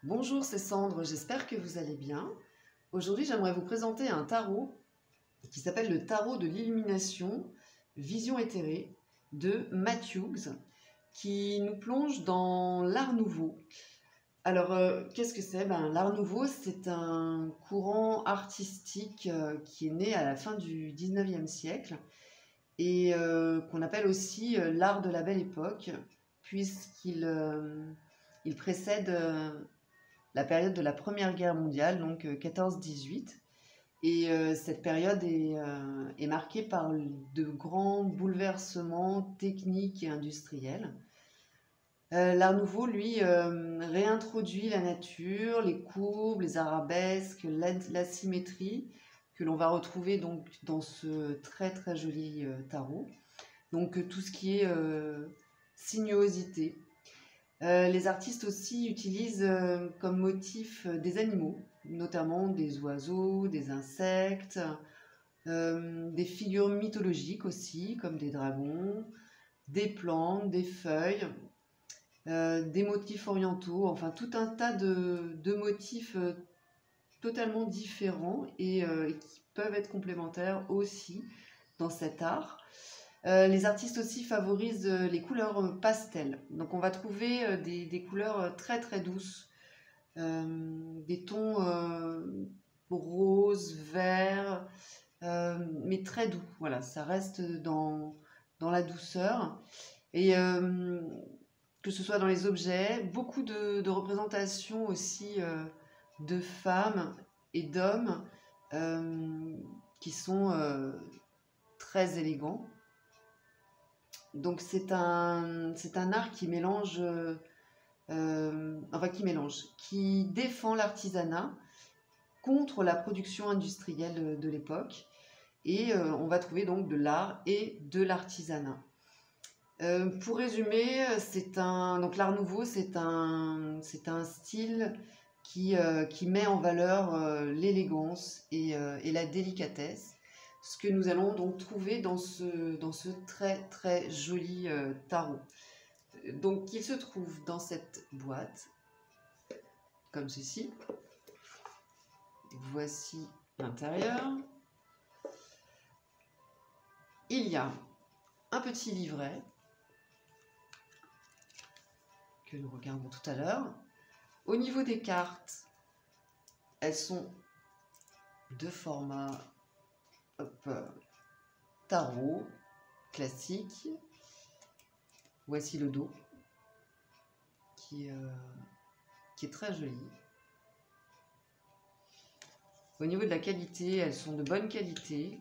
Bonjour, c'est Sandre, j'espère que vous allez bien. Aujourd'hui, j'aimerais vous présenter un tarot qui s'appelle le tarot de l'illumination, vision éthérée de Matt Hughes, qui nous plonge dans l'art nouveau. Alors, qu'est-ce que c'est? L'art nouveau, c'est un courant artistique qui est né à la fin du 19e siècle et qu'on appelle aussi l'art de la belle époque, puisqu'il il précède la période de la Première Guerre mondiale, donc 14-18. Et cette période est marquée par de grands bouleversements techniques et industriels. L'Art nouveau, lui, réintroduit la nature, les courbes, les arabesques, la symétrie, que l'on va retrouver donc dans ce très très joli tarot. Donc tout ce qui est sinuosité. Les artistes aussi utilisent comme motif des animaux, notamment des oiseaux, des insectes, des figures mythologiques aussi, comme des dragons, des plantes, des feuilles, des motifs orientaux, enfin tout un tas de motifs totalement différents et qui peuvent être complémentaires aussi dans cet art. Les artistes aussi favorisent les couleurs pastel. Donc on va trouver des couleurs très très douces, des tons roses, verts, mais très doux. Voilà, ça reste dans la douceur. Et que ce soit dans les objets, beaucoup de représentations aussi de femmes et d'hommes qui sont très élégants. Donc c'est un art qui mélange, qui défend l'artisanat contre la production industrielle de l'époque. Et on va trouver donc de l'art et de l'artisanat. Pour résumer, donc l'art nouveau, c'est un style qui met en valeur l'élégance et la délicatesse. Ce que nous allons donc trouver dans ce très très joli tarot. Donc il se trouve dans cette boîte, comme ceci. Voici l'intérieur. Il y a un petit livret que nous regardons tout à l'heure. Au niveau des cartes, elles sont de format tarot classique. Voici le dos qui est très joli. Au niveau de la qualité, elles sont de bonne qualité.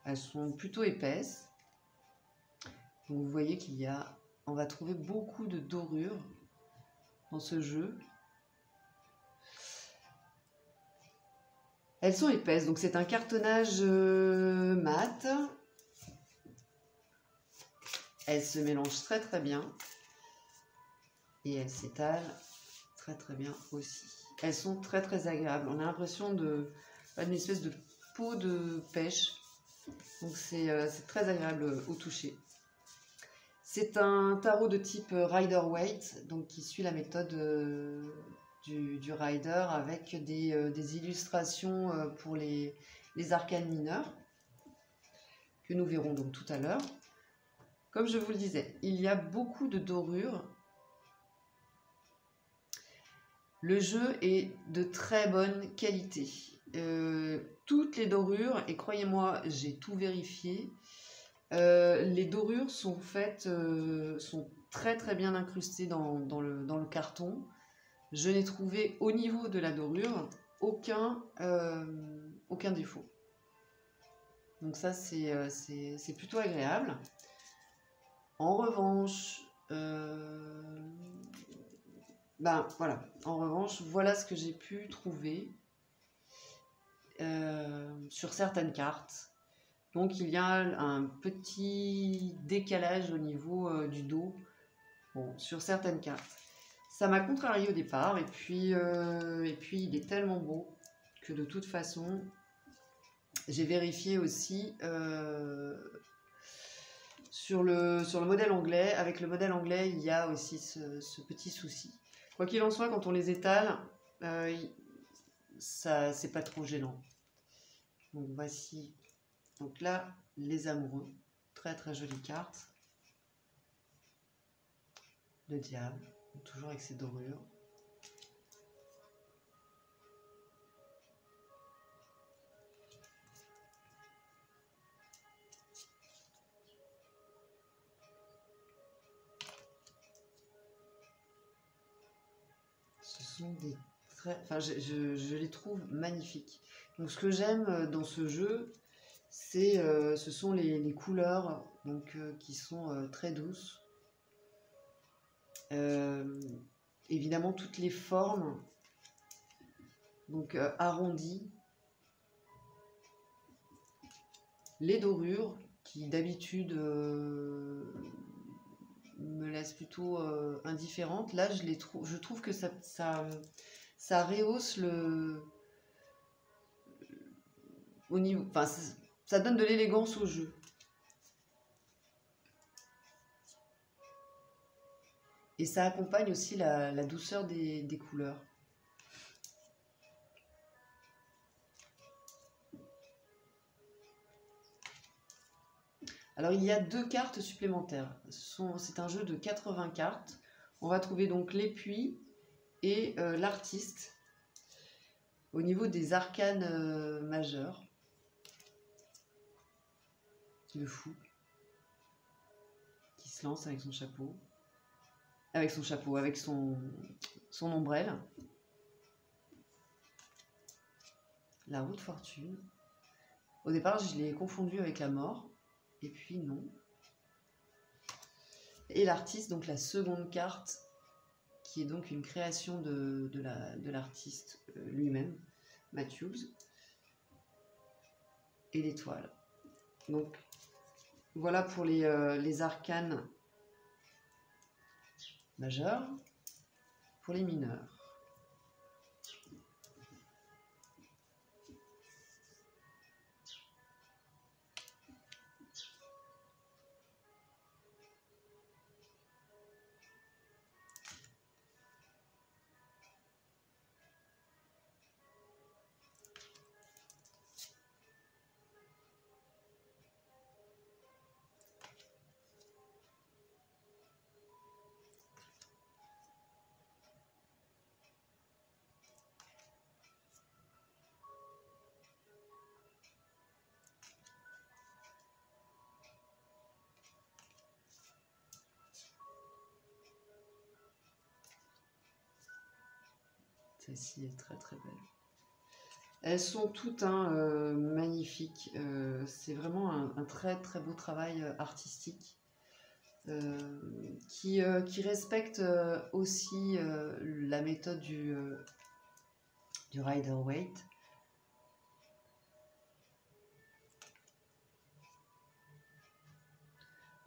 Elles sont plutôt épaisses. Donc vous voyez on va trouver beaucoup de dorures dans ce jeu. Elles sont épaisses, donc c'est un cartonnage mat. Elles se mélangent très très bien. Et elles s'étalent très très bien aussi. Elles sont très très agréables. On a l'impression d'une espèce de peau de pêche. Donc c'est très agréable au toucher. C'est un tarot de type Rider-Waite, donc qui suit la méthode du Rider avec des illustrations pour les arcanes mineurs, que nous verrons donc tout à l'heure. Comme je vous le disais, il y a beaucoup de dorures. Le jeu est de très bonne qualité. Toutes les dorures, et croyez-moi, j'ai tout vérifié, les dorures sont faites, sont très très bien incrustées dans le carton. Je n'ai trouvé au niveau de la dorure aucun défaut. Donc ça c'est plutôt agréable. En revanche, voilà ce que j'ai pu trouver sur certaines cartes. Donc il y a un petit décalage au niveau du dos sur certaines cartes. Ça m'a contrarié au départ et puis il est tellement beau que de toute façon j'ai vérifié aussi sur le modèle anglais. Avec le modèle anglais, il y a aussi ce petit souci. Quoi qu'il en soit, quand on les étale, ça c'est pas trop gênant. Donc voici, donc là, les amoureux. Très très jolie carte. Le diable, toujours avec ses dorures. Ce sont des très... Enfin, je les trouve magnifiques. Donc ce que j'aime dans ce jeu, c'est ce sont les couleurs donc, qui sont très douces. Évidemment, toutes les formes donc arrondies. Les dorures qui d'habitude me laissent plutôt indifférente. Là, je trouve que ça rehausse au niveau, enfin, ça donne de l'élégance au jeu. Et ça accompagne aussi la douceur des couleurs. Alors, il y a 2 cartes supplémentaires. C'est un jeu de 80 cartes. On va trouver donc l'épuis et l'artiste au niveau des arcanes majeurs. Le fou qui se lance avec son chapeau. Avec son ombrelle. La roue de fortune. Au départ, je l'ai confondu avec la mort. Et puis non. Et l'artiste, donc la seconde carte, qui est donc une création de l'artiste lui-même, Matthews. Et l'étoile. Donc voilà pour les arcanes majeurs. Pour les mineurs. Celle-ci est très très belle. Elles sont toutes magnifiques. C'est vraiment un très très beau travail artistique qui respecte aussi la méthode du Rider-Waite.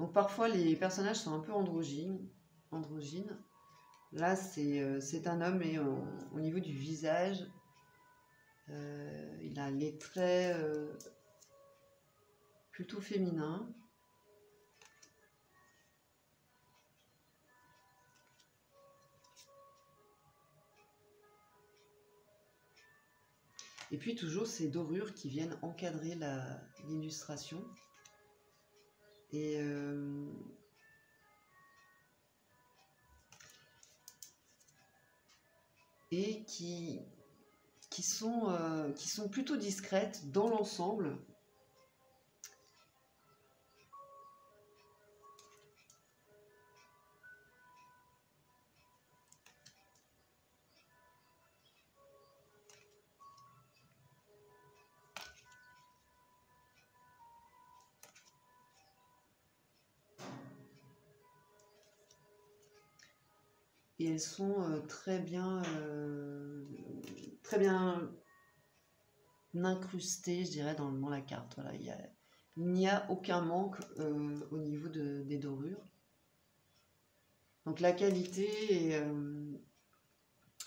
Donc parfois les personnages sont un peu androgynes. Là c'est un homme et au niveau du visage, il a les traits plutôt féminins. Et puis toujours ces dorures qui viennent encadrer l'illustration. Et qui sont plutôt discrètes dans l'ensemble. Et elles sont très bien incrustées, je dirais, dans la carte. Voilà, il n'y a aucun manque au niveau des dorures. Donc la qualité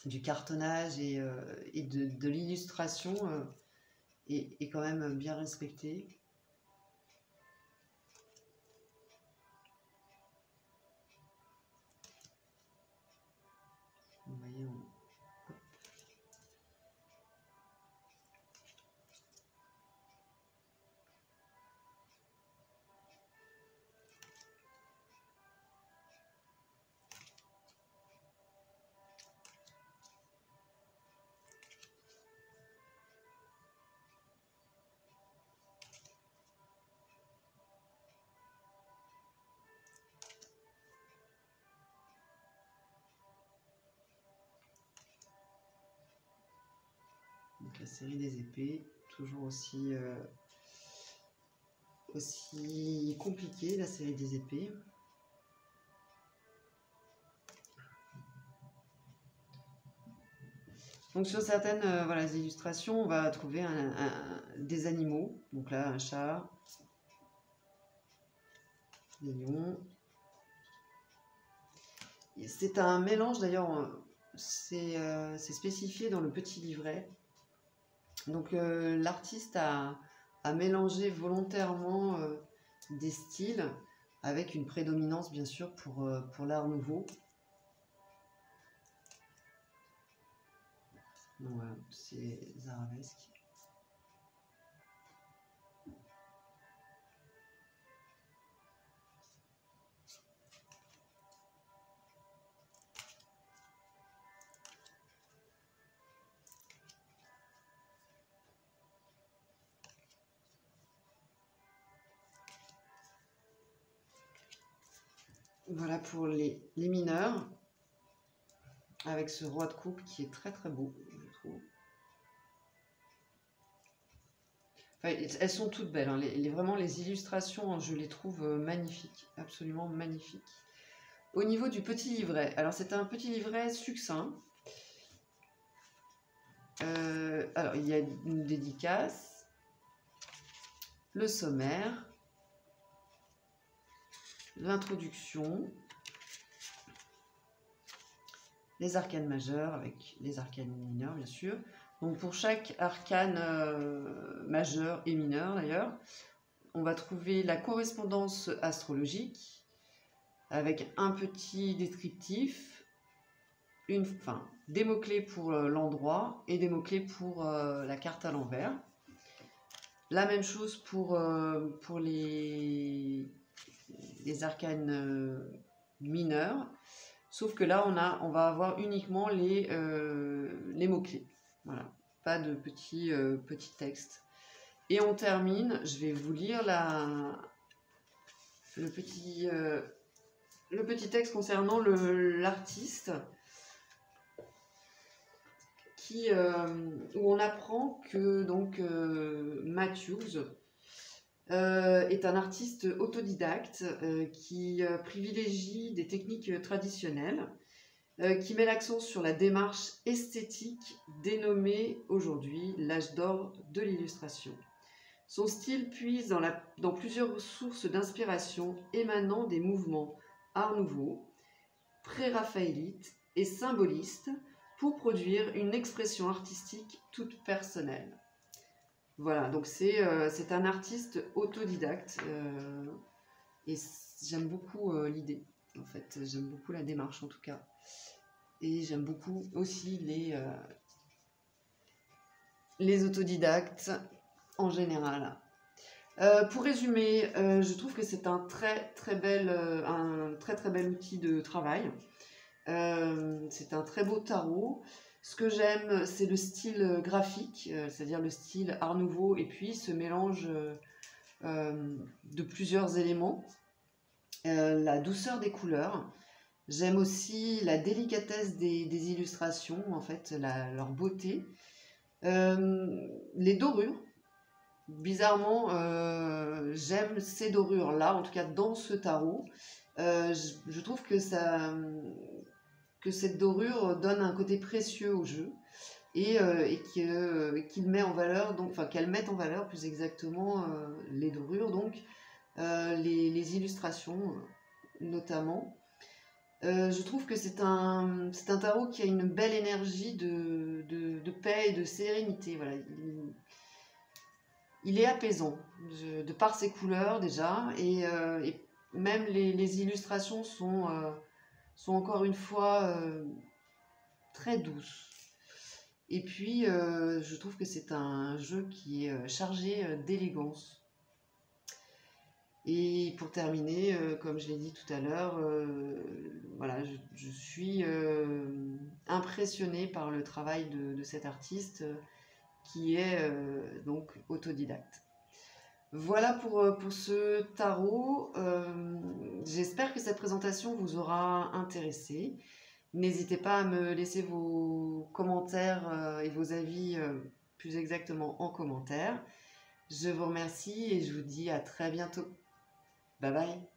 du cartonnage et de l'illustration est quand même bien respectée. Donc la série des épées, toujours aussi compliquée, la série des épées. Donc sur certaines voilà, illustrations, on va trouver des animaux. Donc là, un chat, des lions. C'est un mélange d'ailleurs, c'est spécifié dans le petit livret. Donc l'artiste a mélangé volontairement des styles avec une prédominance bien sûr pour l'art nouveau. Donc voilà, c'est arabesques. Voilà pour les mineurs, avec ce roi de coupe qui est très très beau, je trouve. Enfin, elles sont toutes belles, hein. Vraiment les illustrations, je les trouve magnifiques, absolument magnifiques. Au niveau du petit livret, alors c'est un petit livret succinct. Alors il y a une dédicace, le sommaire, l'introduction, les arcanes majeurs avec les arcanes mineurs bien sûr. Donc pour chaque arcane majeur et mineur d'ailleurs, on va trouver la correspondance astrologique avec un petit descriptif, des mots-clés pour l'endroit et des mots-clés pour la carte à l'envers. La même chose pour les arcanes mineurs, sauf que là on va avoir uniquement les mots-clés. Voilà, pas de petits textes. Et on termine, je vais vous lire le petit texte concernant l'artiste, où on apprend que donc Matthews est un artiste autodidacte qui privilégie des techniques traditionnelles, qui met l'accent sur la démarche esthétique dénommée aujourd'hui l'âge d'or de l'illustration. Son style puise dans plusieurs sources d'inspiration émanant des mouvements Art Nouveau, pré-raphaélite et symboliste pour produire une expression artistique toute personnelle. Voilà, donc c'est un artiste autodidacte et j'aime beaucoup l'idée, en fait. J'aime beaucoup la démarche en tout cas. Et j'aime beaucoup aussi les autodidactes en général. Pour résumer, je trouve que c'est un très bel outil de travail. C'est un très beau tarot. Ce que j'aime, c'est le style graphique, c'est-à-dire le style Art Nouveau, et puis ce mélange de plusieurs éléments. La douceur des couleurs. J'aime aussi la délicatesse des illustrations, en fait, leur beauté. Les dorures. Bizarrement, j'aime ces dorures-là, en tout cas dans ce tarot. Je trouve que cette dorure donne un côté précieux au jeu et qu'il met en valeur, qu'elle mette en valeur plus exactement les dorures, donc les illustrations notamment. Je trouve que c'est un tarot qui a une belle énergie de paix et de sérénité. Voilà. Il est apaisant, de par ses couleurs déjà, et même les illustrations sont encore une fois très douces. Et puis, je trouve que c'est un jeu qui est chargé d'élégance. Et pour terminer, comme je l'ai dit tout à l'heure, voilà, je suis impressionnée par le travail de cet artiste qui est donc autodidacte. Voilà pour ce tarot. J'espère que cette présentation vous aura intéressé. N'hésitez pas à me laisser vos commentaires et vos avis plus exactement en commentaire. Je vous remercie et je vous dis à très bientôt. Bye bye.